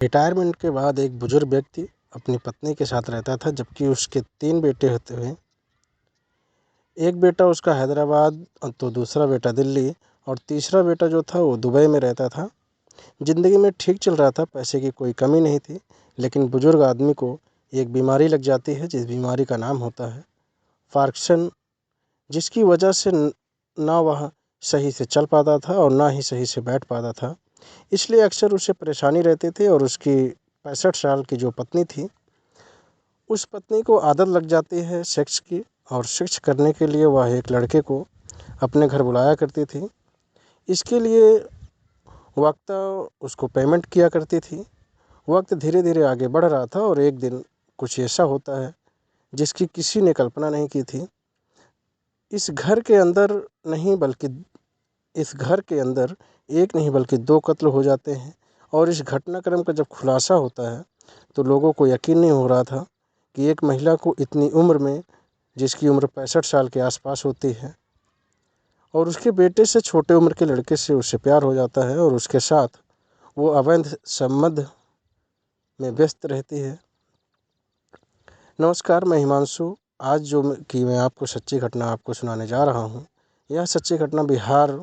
Retirement के बाद एक बुजुर्ग व्यक्ति अपनी पत्नी के साथ रहता था, जबकि उसके 3 बेटे होते हुए एक बेटा उसका हैदराबाद तो दूसरा बेटा दिल्ली और तीसरा बेटा जो था वो दुबई में रहता था। ज़िंदगी में ठीक चल रहा था, पैसे की कोई कमी नहीं थी, लेकिन बुजुर्ग आदमी को एक बीमारी लग जाती है, जिस बीमारी का नाम होता है पार्किंसन, जिसकी वजह से ना वह सही से चल पाता था और ना ही सही से बैठ पाता था। इसलिए अक्सर उसे परेशानी रहती थी और उसकी 65 साल की जो पत्नी थी, उस पत्नी को आदत लग जाती है सेक्स की, और सेक्स करने के लिए वह एक लड़के को अपने घर बुलाया करती थी। इसके लिए वक्त उसको पेमेंट किया करती थी। वक्त धीरे धीरे आगे बढ़ रहा था और एक दिन कुछ ऐसा होता है जिसकी किसी ने कल्पना नहीं की थी। इस घर के अंदर नहीं बल्कि इस घर के अंदर एक नहीं बल्कि 2 कत्ल हो जाते हैं, और इस घटनाक्रम का जब खुलासा होता है तो लोगों को यकीन नहीं हो रहा था कि एक महिला को इतनी उम्र में, जिसकी उम्र 65 साल के आसपास होती है, और उसके बेटे से छोटे उम्र के लड़के से उसे प्यार हो जाता है और उसके साथ वो अवैध संबंध में व्यस्त रहती है। नमस्कार, मैं हिमांशु। आज मैं आपको सच्ची घटना आपको सुनाने जा रहा हूँ। यह सच्ची घटना बिहार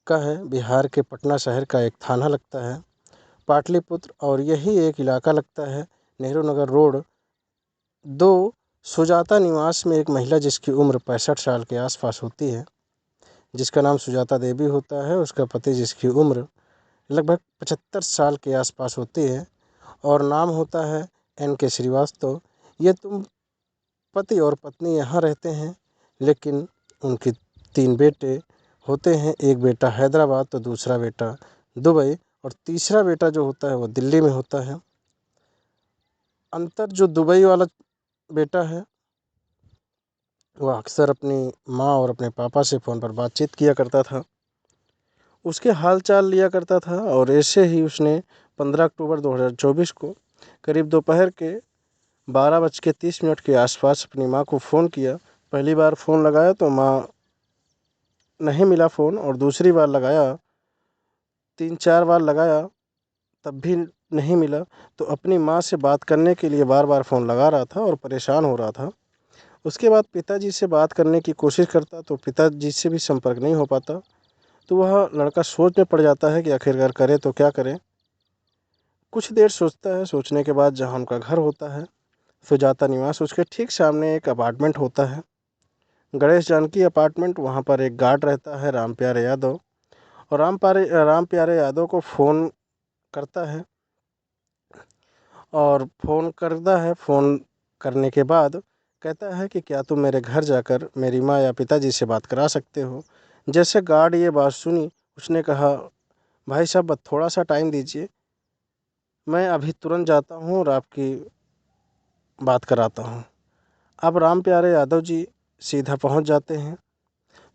का है। बिहार के पटना शहर का एक थाना लगता है पाटलिपुत्र, और यही एक इलाका लगता है नेहरू नगर रोड 2 सुजाता निवास में एक महिला जिसकी उम्र 65 साल के आसपास होती है, जिसका नाम सुजाता देवी होता है। उसका पति जिसकी उम्र लगभग 75 साल के आसपास होती है और नाम होता है NK श्रीवास्तव। ये तुम पति और पत्नी यहाँ रहते हैं, लेकिन उनकी 3 बेटे होते हैं। एक बेटा हैदराबाद तो दूसरा बेटा दुबई और तीसरा बेटा जो होता है वो दिल्ली में होता है। अंतर जो दुबई वाला बेटा है, वह अक्सर अपनी माँ और अपने पापा से फ़ोन पर बातचीत किया करता था, उसके हाल चाल लिया करता था। और ऐसे ही उसने 15 अक्टूबर 2024 को करीब दोपहर के 12:30 के आसपास अपनी माँ को फ़ोन किया। पहली बार फ़ोन लगाया तो माँ नहीं मिला फ़ोन, और दूसरी बार लगाया, 3-4 बार लगाया तब भी नहीं मिला। तो अपनी माँ से बात करने के लिए बार बार फ़ोन लगा रहा था और परेशान हो रहा था। उसके बाद पिताजी से बात करने की कोशिश करता तो पिताजी से भी संपर्क नहीं हो पाता। तो वह लड़का सोच में पड़ जाता है कि आखिरकार करे तो क्या करे। कुछ देर सोचता है। सोचने के बाद जहाँ उनका घर होता है सुजाता निवास, उसके ठीक सामने एक अपार्टमेंट होता है, गणेश जानकी अपार्टमेंट। वहाँ पर एक गार्ड रहता है राम प्यारे यादव, और राम प्यारे यादव को फ़ोन करता है, और फ़ोन करने के बाद कहता है कि क्या तुम मेरे घर जाकर मेरी माँ या पिताजी से बात करा सकते हो। जैसे गार्ड ये बात सुनी, उसने कहा, भाई साहब बस थोड़ा सा टाइम दीजिए, मैं अभी तुरंत जाता हूँ और आपकी बात कराता हूँ। अब राम प्यारे यादव जी सीधा पहुँच जाते हैं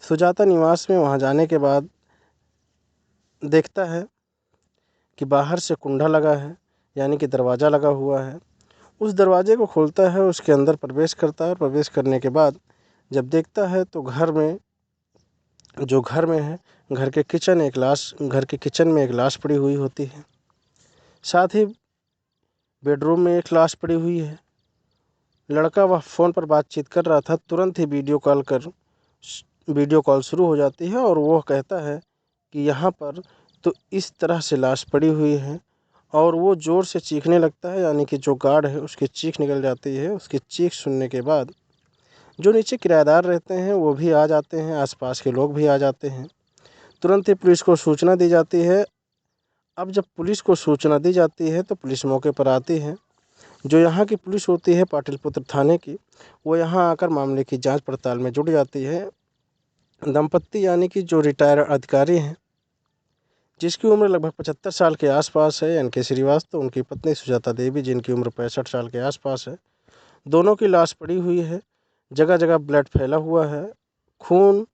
सुजाता निवास में। वहाँ जाने के बाद देखता है कि बाहर से कुंडा लगा है, यानी कि दरवाज़ा लगा हुआ है। उस दरवाजे को खोलता है, उसके अंदर प्रवेश करता है। प्रवेश करने के बाद जब देखता है तो घर में है, घर के किचन में एक लाश पड़ी हुई होती है। साथ ही बेडरूम में एक लाश पड़ी हुई है। लड़का वह फ़ोन पर बातचीत कर रहा था, तुरंत ही वीडियो कॉल शुरू हो जाती है, और वह कहता है कि यहाँ पर तो इस तरह से लाश पड़ी हुई है, और वो ज़ोर से चीखने लगता है, यानी कि जो गार्ड है उसकी चीख निकल जाती है। उसकी चीख सुनने के बाद जो नीचे किराएदार रहते हैं वो भी आ जाते हैं, आसपास के लोग भी आ जाते हैं। तुरंत ही पुलिस को सूचना दी जाती है। अब जब पुलिस को सूचना दी जाती है तो पुलिस मौके पर आती है। जो यहाँ की पुलिस होती है पाटलिपुत्र थाने की, वो यहाँ आकर मामले की जांच पड़ताल में जुट जाती है। दंपत्ति यानी कि जो रिटायर अधिकारी हैं, जिसकी उम्र लगभग 75 साल के आसपास है, NK श्रीवास्तव, उनकी पत्नी सुजाता देवी जिनकी उम्र 65 साल के आसपास है, दोनों की लाश पड़ी हुई है। जगह जगह ब्लड फैला हुआ है, खून।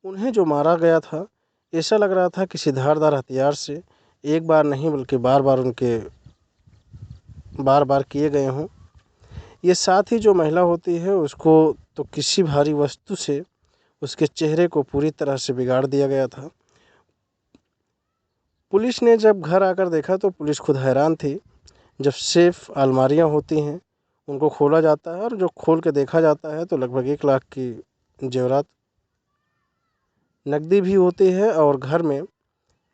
उन्हें जो मारा गया था, ऐसा लग रहा था किसी धारदार हथियार से एक बार नहीं बल्कि बार बार किए गए हों। ये साथ ही जो महिला होती है उसको तो किसी भारी वस्तु से उसके चेहरे को पूरी तरह से बिगाड़ दिया गया था। पुलिस ने जब घर आकर देखा तो पुलिस खुद हैरान थी। जब सेफ अलमारियां होती हैं उनको खोला जाता है और जो खोल के देखा जाता है तो लगभग 1 लाख की जेवरात नकदी भी होती है और घर में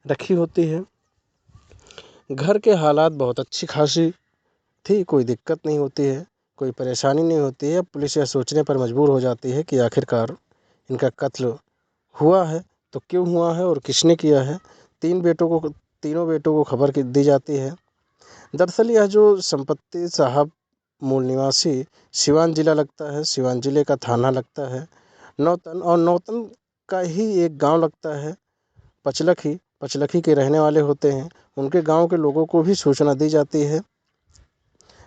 रखी होती है। घर के हालात बहुत अच्छी खासी थी, कोई दिक्कत नहीं होती है, कोई परेशानी नहीं होती है। पुलिस यह सोचने पर मजबूर हो जाती है कि आखिरकार इनका कत्ल हुआ है तो क्यों हुआ है और किसने किया है। तीनों बेटों को खबर दी जाती है। दरअसल यह जो संपत्ति साहब मूल निवासी सिवान जिला लगता है, सिवान जिले का थाना लगता है नौतन, और नौतन का ही एक गांव लगता है पचलखी। पचलखी के रहने वाले होते हैं। उनके गांव के लोगों को भी सूचना दी जाती है।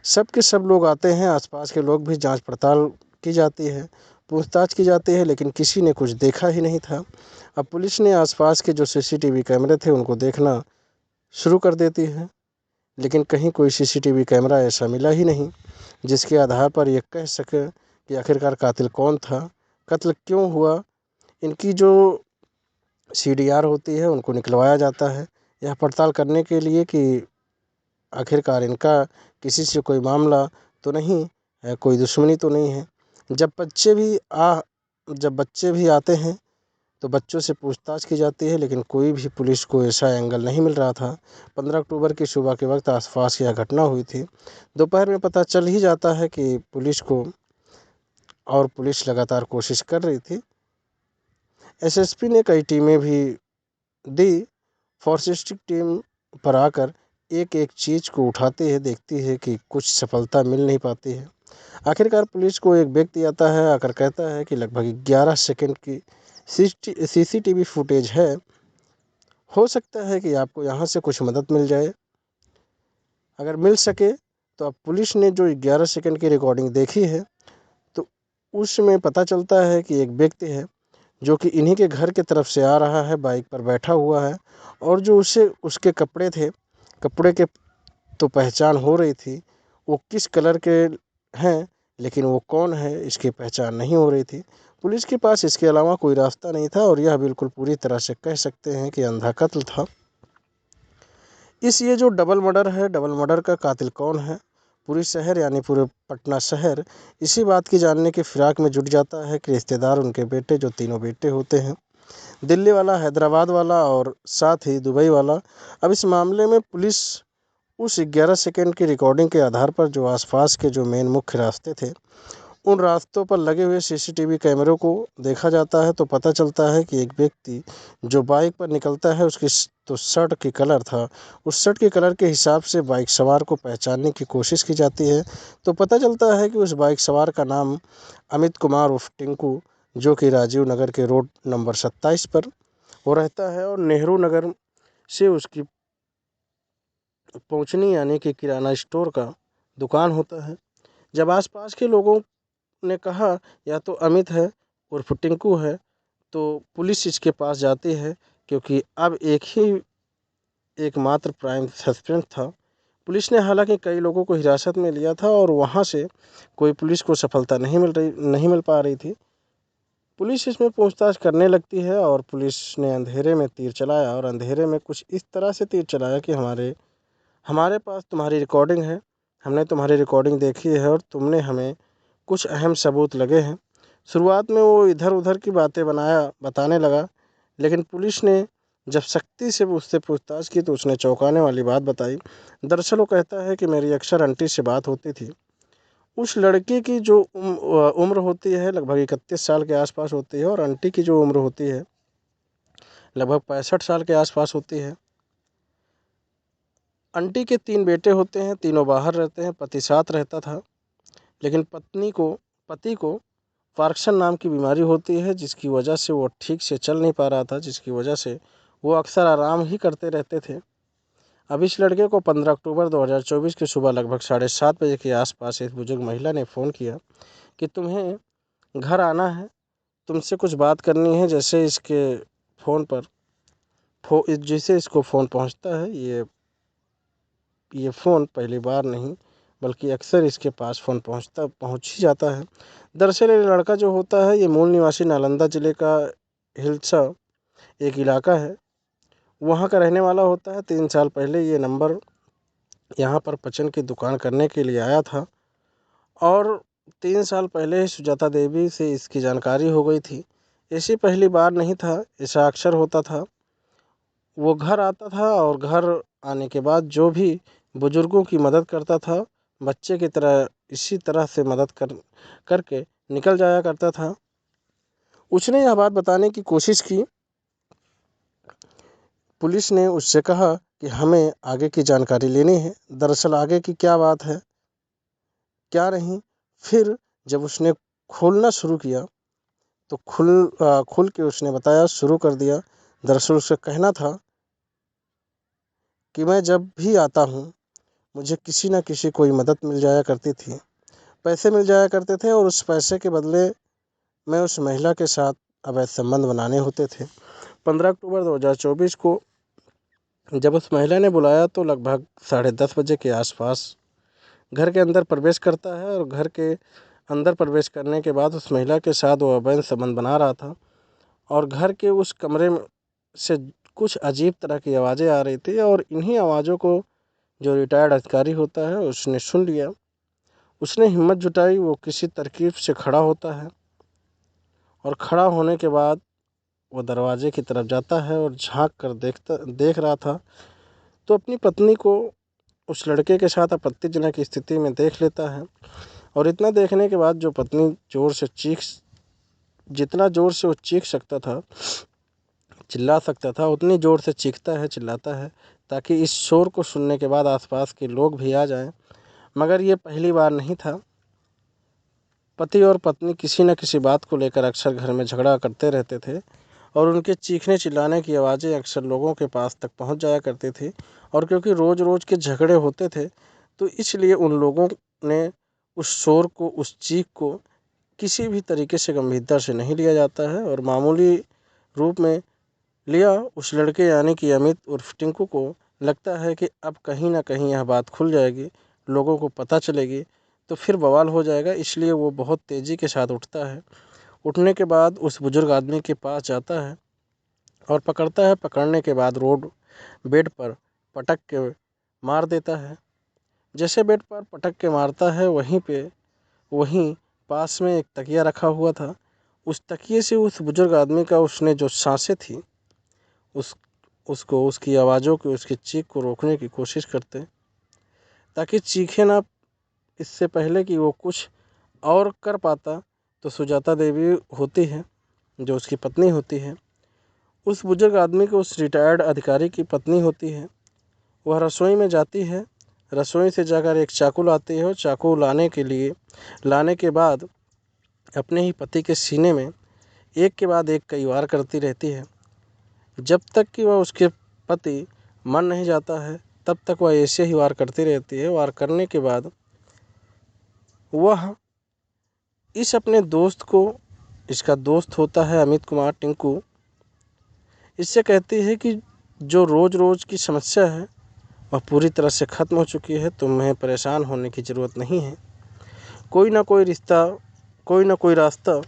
सब के सब लोग आते हैं, आसपास के लोग भी जांच पड़ताल की जाती है, पूछताछ की जाती है, लेकिन किसी ने कुछ देखा ही नहीं था। अब पुलिस ने आसपास के जो सीसीटीवी कैमरे थे उनको देखना शुरू कर देती है, लेकिन कहीं कोई सीसीटीवी कैमरा ऐसा मिला ही नहीं जिसके आधार पर ये कह सके कि आखिरकार कातिल कौन था, कत्ल क्यों हुआ। इनकी जो सीडीआर होती है उनको निकलवाया जाता है यह पड़ताल करने के लिए कि आखिरकार इनका किसी से कोई मामला तो नहीं है, कोई दुश्मनी तो नहीं है। जब जब बच्चे भी आते हैं तो बच्चों से पूछताछ की जाती है, लेकिन कोई भी पुलिस को ऐसा एंगल नहीं मिल रहा था। 15 अक्टूबर की सुबह के वक्त आसपास यह घटना हुई थी। दोपहर में पता चल ही जाता है कि पुलिस लगातार कोशिश कर रही थी। एसएसपी ने कई टीमें भी दी। फोरेंसिक टीम पर आकर एक एक चीज़ को उठाती है, देखती है कि कुछ सफलता मिल नहीं पाती है। आखिरकार पुलिस को एक व्यक्ति आता है, आकर कहता है कि लगभग 11 सेकंड की सीसीटीवी फुटेज है, हो सकता है कि आपको यहाँ से कुछ मदद मिल जाए। अगर मिल सके तो अब पुलिस ने जो 11 सेकंड की रिकॉर्डिंग देखी है तो उसमें पता चलता है कि एक व्यक्ति है जो कि इन्हीं के घर के तरफ से आ रहा है, बाइक पर बैठा हुआ है, और जो उसके कपड़े थे, कपड़े के तो पहचान हो रही थी, वो किस कलर के हैं, लेकिन वो कौन है इसकी पहचान नहीं हो रही थी। पुलिस के पास इसके अलावा कोई रास्ता नहीं था और यह बिल्कुल पूरी तरह से कह सकते हैं कि अंधा कत्ल था। ये जो डबल मर्डर है, डबल मर्डर का कातिल कौन है, पूरी शहर यानी पूरे पटना शहर इसी बात की जानने की फिराक में जुट जाता है कि रिश्तेदार उनके बेटे, जो तीनों बेटे होते हैं, दिल्ली वाला, हैदराबाद वाला और साथ ही दुबई वाला। अब इस मामले में पुलिस उस 11 सेकंड की रिकॉर्डिंग के आधार पर जो आसपास के जो मेन मुख्य रास्ते थे उन रास्तों पर लगे हुए सीसीटीवी कैमरों को देखा जाता है तो पता चलता है कि एक व्यक्ति जो बाइक पर निकलता है उसकी तो शर्ट की कलर था, उस शर्ट के कलर के हिसाब से बाइक सवार को पहचानने की कोशिश की जाती है तो पता चलता है कि उस बाइक सवार का नाम अमित कुमार उर्फ टिंकू, जो कि राजीव नगर के रोड नंबर 27 पर वो रहता है, और नेहरू नगर से उसकी पहुंचनी यानी कि किराना स्टोर का दुकान होता है। जब आसपास के लोगों ने कहा या तो अमित है उर्फ टिंकू है, तो पुलिस इसके पास जाती है क्योंकि अब एकमात्र प्राइम सस्पेंस था। पुलिस ने हालांकि कई लोगों को हिरासत में लिया था और वहां से कोई पुलिस को सफलता नहीं मिल पा रही थी। पुलिस इसमें पूछताछ करने लगती है और पुलिस ने अंधेरे में तीर चलाया, और अंधेरे में कुछ इस तरह से तीर चलाया कि हमारे पास तुम्हारी रिकॉर्डिंग है, हमने तुम्हारी रिकॉर्डिंग देखी है और तुमने हमें कुछ अहम सबूत लगे हैं। शुरुआत में वो इधर उधर की बातें बताने लगा, लेकिन पुलिस ने जब सख्ती से उससे पूछताछ की तो उसने चौंकाने वाली बात बताई। दरअसल वो कहता है कि मेरी अक्सर आंटी से बात होती थी। उस लड़के की जो उम्र होती है लगभग 31 साल के आसपास होती है, और आंटी की जो उम्र होती है लगभग 65 साल के आसपास होती है। आंटी के 3 बेटे होते हैं, तीनों बाहर रहते हैं, पति साथ रहता था, लेकिन पति को पार्किंसन नाम की बीमारी होती है जिसकी वजह से वो ठीक से चल नहीं पा रहा था, जिसकी वजह से वो अक्सर आराम ही करते रहते थे। अब इस लड़के को 15 अक्टूबर 2024 की सुबह लगभग 7:30 बजे के आसपास एक बुजुर्ग महिला ने फ़ोन किया कि तुम्हें घर आना है, तुमसे कुछ बात करनी है। जैसे इसके फ़ोन पर जैसे इसको फ़ोन पहुंचता है, ये फ़ोन पहली बार नहीं बल्कि अक्सर इसके पास फ़ोन पहुंच ही जाता है। दरअसल ये लड़का जो होता है ये मूल निवासी नालंदा ज़िले का हिल्सा एक इलाका है, वहाँ का रहने वाला होता है। 3 साल पहले ये नंबर यहाँ पर पचन की दुकान करने के लिए आया था और 3 साल पहले ही सुजाता देवी से इसकी जानकारी हो गई थी। ऐसी पहली बार नहीं था, ऐसा अक्सर होता था। वो घर आता था और घर आने के बाद जो भी बुजुर्गों की मदद करता था, बच्चे की तरह इसी तरह से मदद करके निकल जाया करता था। उसने यह बात बताने की कोशिश की। पुलिस ने उससे कहा कि हमें आगे की जानकारी लेनी है, दरअसल आगे की क्या बात है क्या नहीं। फिर जब उसने खोलना शुरू किया तो खुल के उसने बताया शुरू कर दिया। दरअसल उसे कहना था कि मैं जब भी आता हूँ मुझे किसी न किसी कोई मदद मिल जाया करती थी, पैसे मिल जाया करते थे और उस पैसे के बदले मैं उस महिला के साथ अवैध संबंध बनाने होते थे। 15 अक्टूबर 2024 को जब उस महिला ने बुलाया तो लगभग 10:30 बजे के आसपास घर के अंदर प्रवेश करता है और घर के अंदर प्रवेश करने के बाद उस महिला के साथ वो अवैध संबंध बना रहा था और घर के उस कमरे में से कुछ अजीब तरह की आवाज़ें आ रही थी और इन्हीं आवाज़ों को जो रिटायर्ड अधिकारी होता है उसने सुन लिया। उसने हिम्मत जुटाई, वो किसी तरकीब से खड़ा होता है और खड़ा होने के बाद वो दरवाजे की तरफ जाता है और झांक कर देख रहा था तो अपनी पत्नी को उस लड़के के साथ आपत्तिजनक स्थिति में देख लेता है। और इतना देखने के बाद जो पत्नी जितना ज़ोर से वो चीख सकता था, चिल्ला सकता था, उतनी ज़ोर से चीखता है, चिल्लाता है ताकि इस शोर को सुनने के बाद आसपास के लोग भी आ जाएं। मगर ये पहली बार नहीं था। पति और पत्नी किसी न किसी बात को लेकर अक्सर घर में झगड़ा करते रहते थे और उनके चीखने चिल्लाने की आवाज़ें अक्सर लोगों के पास तक पहुंच जाया करती थी। और क्योंकि रोज़ रोज़ के झगड़े होते थे तो इसलिए उन लोगों ने उस शोर को, उस चीख को किसी भी तरीके से गंभीरता से नहीं लिया जाता है और मामूली रूप में लिया। उस लड़के यानी कि अमित उर्फ टिंकू को लगता है कि अब कहीं ना कहीं यह बात खुल जाएगी, लोगों को पता चलेगी तो फिर बवाल हो जाएगा, इसलिए वो बहुत तेज़ी के साथ उठता है। उठने के बाद उस बुजुर्ग आदमी के पास जाता है और पकड़ता है। पकड़ने के बाद बेड पर पटक के मार देता है। जैसे बेड पर पटक के मारता है वहीं पास में एक तकिया रखा हुआ था। उस तकिए से उस बुजुर्ग आदमी का उसने जो सांसें थी उस उसको उसकी आवाज़ों को, उसकी चीख को रोकने की कोशिश करते ताकि चीखे ना। इससे पहले कि वो कुछ और कर पाता तो सुजाता देवी होती है जो उसकी पत्नी होती है, उस बुजुर्ग आदमी को उस रिटायर्ड अधिकारी की पत्नी होती है। वह रसोई में जाती है, रसोई से जाकर एक चाकू लाती है और चाकू लाने के बाद अपने ही पति के सीने में एक के बाद एक कई वार करती रहती है। जब तक कि वह उसके पति मर नहीं जाता है तब तक वह ऐसे ही वार करती रहती है। वार करने के बाद वह इस अपने दोस्त को, इसका दोस्त होता है अमित कुमार टिंकू, इससे कहती है कि जो रोज़ रोज़ की समस्या है वह पूरी तरह से ख़त्म हो चुकी है, तुम्हें परेशान होने की ज़रूरत नहीं है। कोई ना कोई रास्ता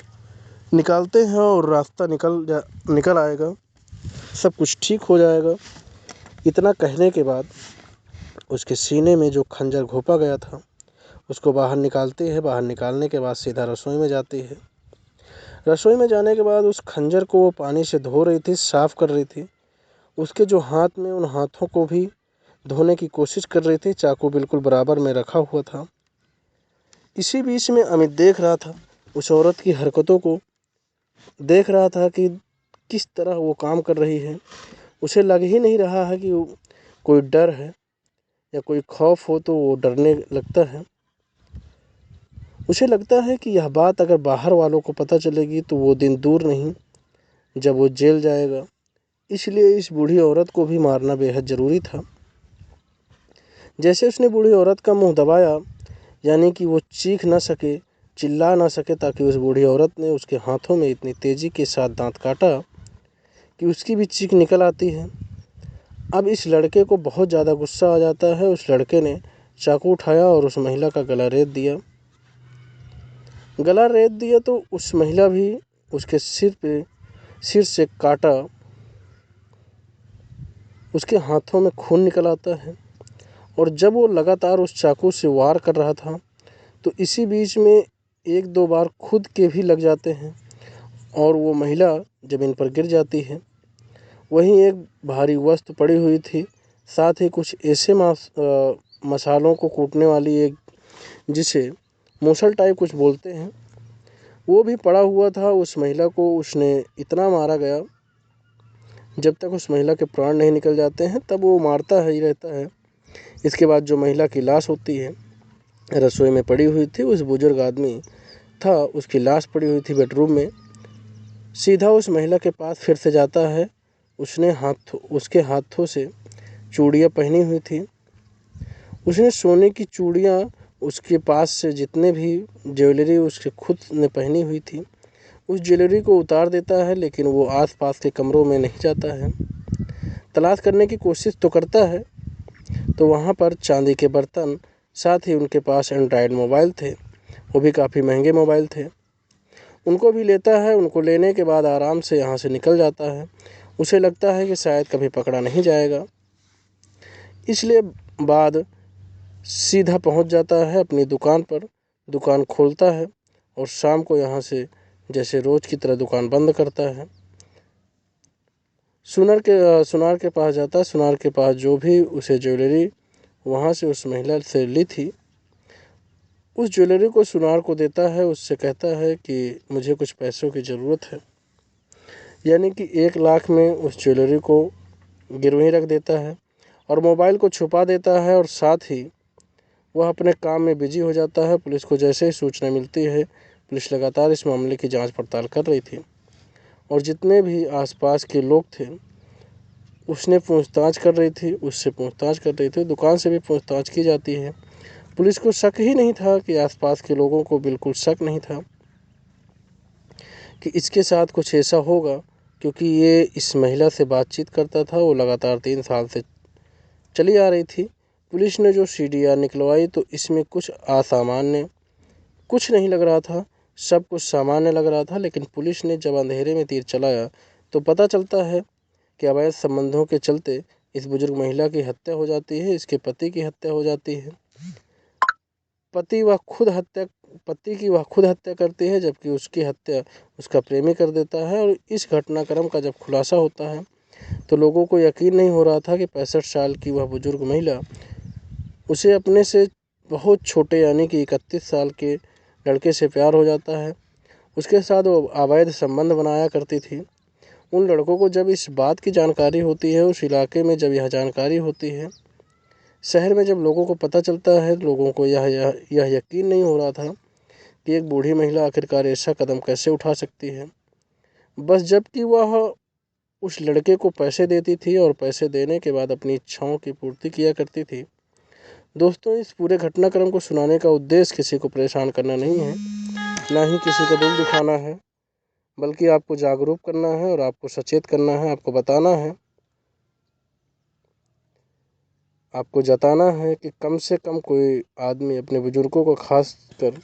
निकालते हैं और रास्ता निकल आएगा, सब कुछ ठीक हो जाएगा। इतना कहने के बाद उसके सीने में जो खंजर घोंपा गया था उसको बाहर निकालती है। बाहर निकालने के बाद सीधा रसोई में जाती है। रसोई में जाने के बाद उस खंजर को वो पानी से धो रही थी, साफ़ कर रही थी। उसके जो हाथ में, उन हाथों को भी धोने की कोशिश कर रही थी। चाकू बिल्कुल बराबर में रखा हुआ था। इसी बीच में अमित देख रहा था, उस औरत की हरकतों को देख रहा था कि किस तरह वो काम कर रही है। उसे लग ही नहीं रहा है कि कोई डर है या कोई खौफ हो तो वो डरने लगता है। उसे लगता है कि यह बात अगर बाहर वालों को पता चलेगी तो वो दिन दूर नहीं जब वो जेल जाएगा, इसलिए इस बूढ़ी औरत को भी मारना बेहद ज़रूरी था। जैसे उसने बूढ़ी औरत का मुंह दबाया, यानी कि वो चीख ना सके, चिल्ला ना सके, ताकि उस बूढ़ी औरत ने उसके हाथों में इतनी तेज़ी के साथ दांत काटा कि उसकी भी चीख निकल आती है। अब इस लड़के को बहुत ज़्यादा गुस्सा आ जाता है। उस लड़के ने चाकू उठाया और उस महिला का गला रेत दिया तो उस महिला भी उसके सिर से काटा उसके हाथों में खून निकल आता है और जब वो लगातार उस चाकू से वार कर रहा था तो इसी बीच में 1-2 बार खुद के भी लग जाते हैं और वो महिला ज़मीन पर गिर जाती है। वहीं एक भारी वस्तु पड़ी हुई थी, साथ ही कुछ ऐसे मसालों को कूटने वाली एक, जिसे मूसल टाइप कुछ बोलते हैं, वो भी पड़ा हुआ था। उस महिला को उसने इतना मारा गया, जब तक उस महिला के प्राण नहीं निकल जाते हैं तब वो मारता ही रहता है। इसके बाद जो महिला की लाश होती है, रसोई में पड़ी हुई थी, उस बुजुर्ग आदमी था, उसकी लाश पड़ी हुई थी बेडरूम में। सीधा उस महिला के पास फिर से जाता है। उसके हाथों से चूड़ियाँ पहनी हुई थी। उसने सोने की चूड़ियाँ, उसके पास से जितने भी ज्वेलरी उसके खुद ने पहनी हुई थी, उस ज्वेलरी को उतार देता है, लेकिन वो आसपास के कमरों में नहीं जाता है। तलाश करने की कोशिश तो करता है, तो वहाँ पर चांदी के बर्तन, साथ ही उनके पास एंड्रॉयड मोबाइल थे, वो भी काफ़ी महंगे मोबाइल थे। उनको भी लेता है। उनको लेने के बाद आराम से यहाँ से निकल जाता है। उसे लगता है कि शायद कभी पकड़ा नहीं जाएगा, इसलिए बाद सीधा पहुँच जाता है अपनी दुकान पर। दुकान खोलता है और शाम को यहाँ से जैसे रोज़ की तरह दुकान बंद करता है। सुनार के पास जाता है। सुनार के पास जो भी उसे ज्वेलरी वहाँ से उस महिला से ली थी, उस ज्वेलरी को सुनार को देता है। उससे कहता है कि मुझे कुछ पैसों की ज़रूरत है, यानी कि 1 लाख में उस ज्वेलरी को गिरवी रख देता है और मोबाइल को छुपा देता है और साथ ही वह अपने काम में बिजी हो जाता है। पुलिस को जैसे ही सूचना मिलती है, पुलिस लगातार इस मामले की जांच पड़ताल कर रही थी और जितने भी आसपास के लोग थे उससे पूछताछ कर रही थी। दुकान से भी पूछताछ की जाती है। पुलिस को शक ही नहीं था कि आसपास के लोगों को बिल्कुल शक नहीं था कि इसके साथ कुछ ऐसा होगा, क्योंकि ये इस महिला से बातचीत करता था। वो लगातार 3 साल से चली आ रही थी। पुलिस ने जो सीडीआर निकलवाई तो इसमें कुछ असामान्य कुछ नहीं लग रहा था, सब कुछ सामान्य लग रहा था। लेकिन पुलिस ने जब अंधेरे में तीर चलाया तो पता चलता है कि अवैध संबंधों के चलते इस बुजुर्ग महिला की हत्या हो जाती है, इसके पति की हत्या हो जाती है। पति की वह खुद हत्या करती है, जबकि उसकी हत्या उसका प्रेमी कर देता है। और इस घटनाक्रम का जब खुलासा होता है तो लोगों को यकीन नहीं हो रहा था कि 65 साल की वह बुजुर्ग महिला उसे अपने से बहुत छोटे यानी कि 31 साल के लड़के से प्यार हो जाता है। उसके साथ वो अवैध संबंध बनाया करती थी। उन लड़कों को जब इस बात की जानकारी होती है, उस इलाके में जब यह जानकारी होती है, शहर में जब लोगों को पता चलता है, लोगों को यह यकीन नहीं हो रहा था कि एक बूढ़ी महिला आखिरकार ऐसा कदम कैसे उठा सकती है। बस जबकि वह उस लड़के को पैसे देती थी और पैसे देने के बाद अपनी इच्छाओं की पूर्ति किया करती थी। दोस्तों, इस पूरे घटनाक्रम को सुनाने का उद्देश्य किसी को परेशान करना नहीं है, ना ही किसी का दिल दुखाना है, बल्कि आपको जागरूक करना है और आपको सचेत करना है। आपको बताना है, आपको जताना है कि कम से कम कोई आदमी अपने बुजुर्गों को खास कर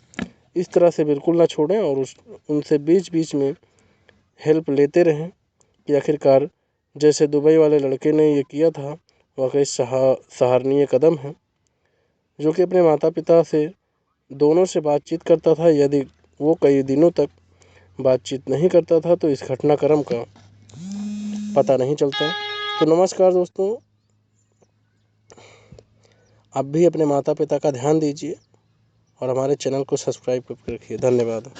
इस तरह से बिल्कुल ना छोड़ें और उनसे बीच बीच में हेल्प लेते रहें कि आखिरकार जैसे दुबई वाले लड़के ने ये किया था, वाकई सराहनीय कदम है। जो कि अपने माता पिता से दोनों से बातचीत करता था। यदि वो कई दिनों तक बातचीत नहीं करता था तो इस घटनाक्रम का पता नहीं चलता। तो नमस्कार दोस्तों, आप भी अपने माता पिता का ध्यान दीजिए और हमारे चैनल को सब्सक्राइब करके रखिए। धन्यवाद।